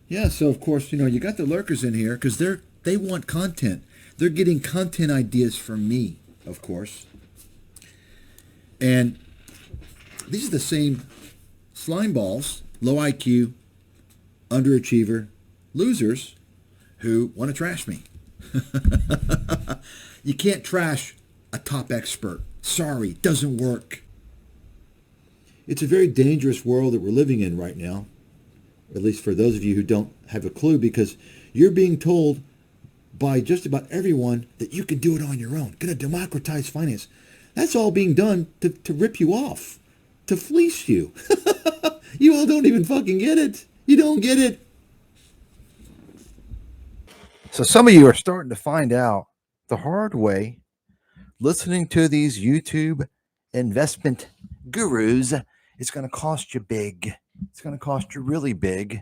Yeah, so of course, you got the lurkers in here because they want content. They're getting content ideas from me, of course. And these are the same slime balls, low IQ, underachiever, losers who want to trash me. You can't trash a top expert. Sorry, doesn't work. It's a very dangerous world that we're living in right now, at least for those of you who don't have a clue, because you're being told by just about everyone that you can do it on your own. Gonna democratize finance. That's all being done to rip you off, to fleece you. You all don't even fucking get it. You don't get it. So some of you are starting to find out the hard way listening to these YouTube investment gurus. It's going to cost you big. It's going to cost you really big.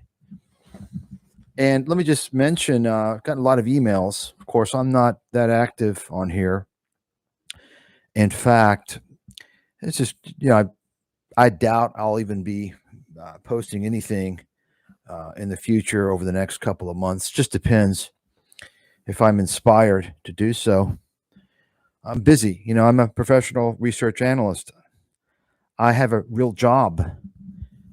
And let me just mention, I've gotten a lot of emails. Of course, I'm not that active on here. In fact, it's just, I doubt I'll even be posting anything in the future over the next couple of months. Just depends if I'm inspired to do so. I'm busy. I'm a professional research analyst. I have a real job.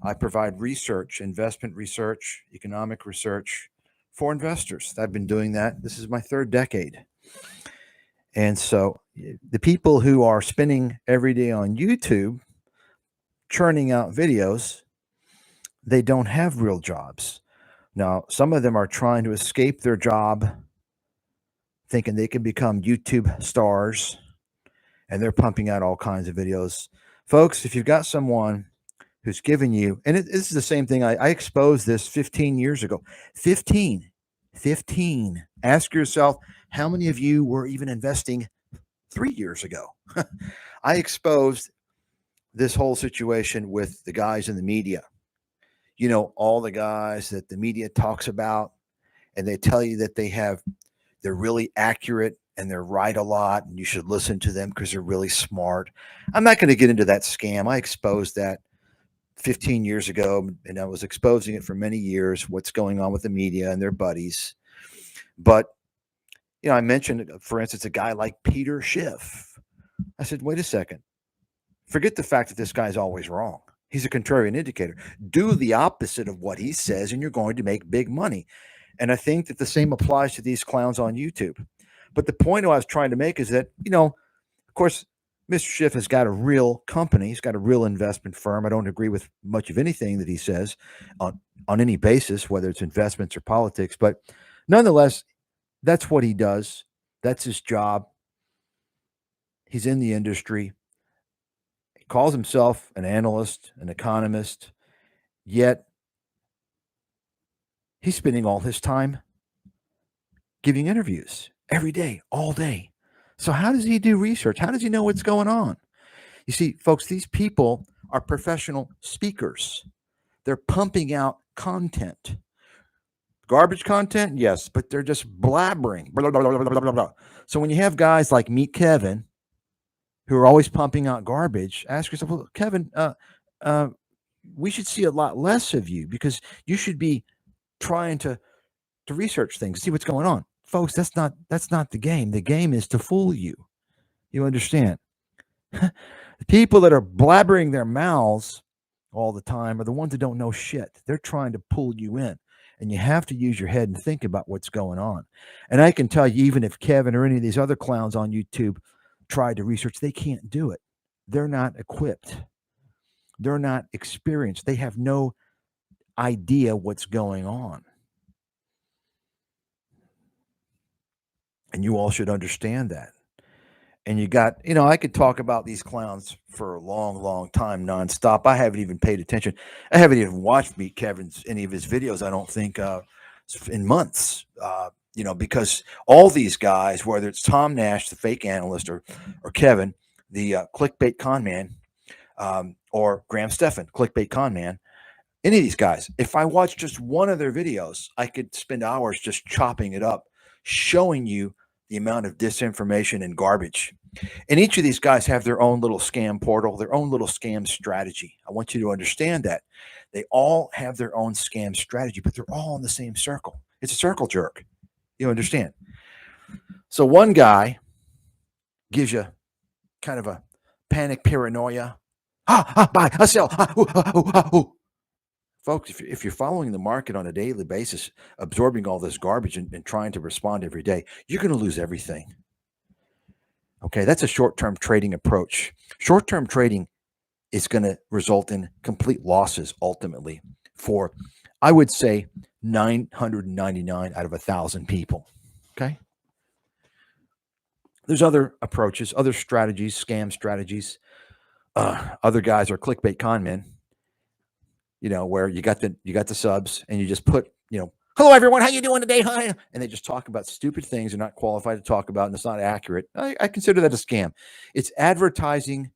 I provide research, investment research, economic research for investors. I've been doing that. This is my third decade. And so the people who are spending every day on YouTube churning out videos, they don't have real jobs. Now, some of them are trying to escape their job, thinking they can become YouTube stars, and they're pumping out all kinds of videos. Folks, if you've got someone who's giving you, and this is the same thing, I exposed this 15 years ago. 15. 15. Ask yourself, how many of you were even investing 3 years ago? I exposed this whole situation with the guys in the media. All the guys that the media talks about, and they tell you that they're really accurate and they're right a lot, and you should listen to them because they're really smart. I'm not going to get into that scam. I exposed that 15 years ago, and I was exposing it for many years, what's going on with the media and their buddies. But, I mentioned, for instance, a guy like Peter Schiff. I said, wait a second. Forget the fact that this guy's always wrong. He's a contrarian indicator. Do the opposite of what he says, and you're going to make big money. And I think that the same applies to these clowns on YouTube. But the point I was trying to make is that, of course, Mr. Schiff has got a real company. He's got a real investment firm. I don't agree with much of anything that he says on any basis, whether it's investments or politics. But nonetheless, that's what he does. That's his job. He's in the industry. He calls himself an analyst, an economist, yet he's spending all his time giving interviews every day, all day. So how does he do research? How does he know what's going on? You see, folks, these people are professional speakers. They're pumping out content. Garbage content, yes, but they're just blabbering. Blah, blah, blah, blah, blah, blah. So when you have guys like Meet Kevin who are always pumping out garbage, ask yourself, well, Kevin, we should see a lot less of you because you should be trying to research things, see what's going on. Folks, that's not the game. The game is to fool you. You understand? The people that are blabbering their mouths all the time are the ones that don't know shit. They're trying to pull you in. And you have to use your head and think about what's going on. And I can tell you, even if Kevin or any of these other clowns on YouTube tried to research, they can't do it. They're not equipped. They're not experienced. They have no idea what's going on. And you all should understand that. And you got, I could talk about these clowns for a long, long time nonstop. I haven't even paid attention. I haven't even watched Meet Kevin's any of his videos. I don't think in months. Because all these guys, whether it's Tom Nash, the fake analyst, or Kevin, the clickbait con man, or Graham Stephan, clickbait con man, any of these guys, if I watch just one of their videos, I could spend hours just chopping it up, showing you the amount of disinformation and garbage. And each of these guys have their own little scam portal, their own little scam strategy. I want you to understand that. They all have their own scam strategy, but they're all in the same circle. It's a circle jerk. You understand? So one guy gives you kind of a panic paranoia. Buy, sell. Folks, if you're following the market on a daily basis, absorbing all this garbage and trying to respond every day, you're going to lose everything. Okay, that's a short-term trading approach. Short-term trading is going to result in complete losses ultimately for, I would say, 999 out of 1,000 people. Okay? There's other approaches, other strategies, scam strategies. Other guys are clickbait con men, where you got the subs and you just put, hello everyone, how you doing today? Hi. And they just talk about stupid things they're not qualified to talk about and it's not accurate. I consider that a scam. It's advertising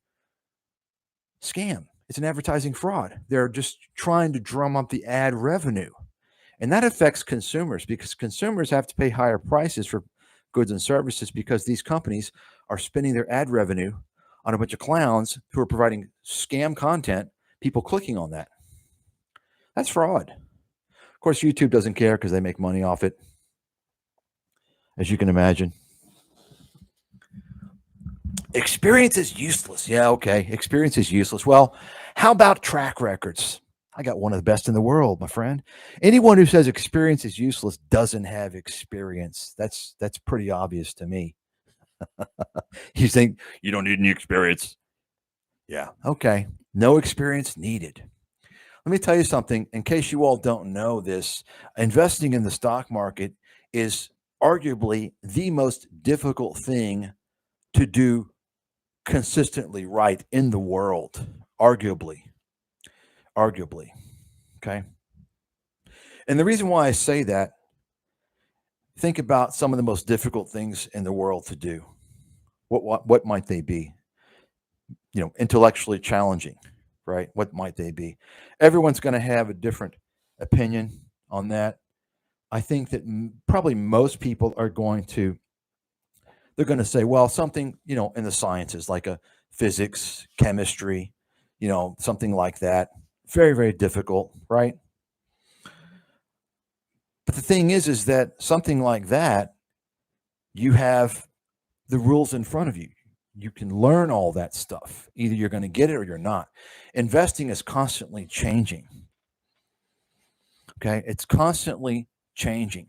scam. It's an advertising fraud. They're just trying to drum up the ad revenue. And that affects consumers because consumers have to pay higher prices for goods and services because these companies are spending their ad revenue on a bunch of clowns who are providing scam content, people clicking on that. That's fraud. Of course, YouTube doesn't care because they make money off it, as you can imagine. Experience is useless. Yeah, okay. Experience is useless. Well, how about track records? I got one of the best in the world, my friend. Anyone who says experience is useless doesn't have experience. That's pretty obvious to me. You think you don't need any experience. Yeah, okay. No experience needed. Let me tell you something. In case you all don't know this, investing in the stock market is arguably the most difficult thing to do consistently right in the world. Arguably. Okay. And the reason why I say that, think about some of the most difficult things in the world to do. What might they be? Intellectually challenging, right? What might they be? Everyone's going to have a different opinion on that. I think that probably most people are going to say, well, something, in the sciences like a physics, chemistry, something like that. Very, very difficult, right? But the thing is that something like that, you have the rules in front of you. You can learn all that stuff. Either you're going to get it or you're not. Investing is constantly changing. Okay? It's constantly changing.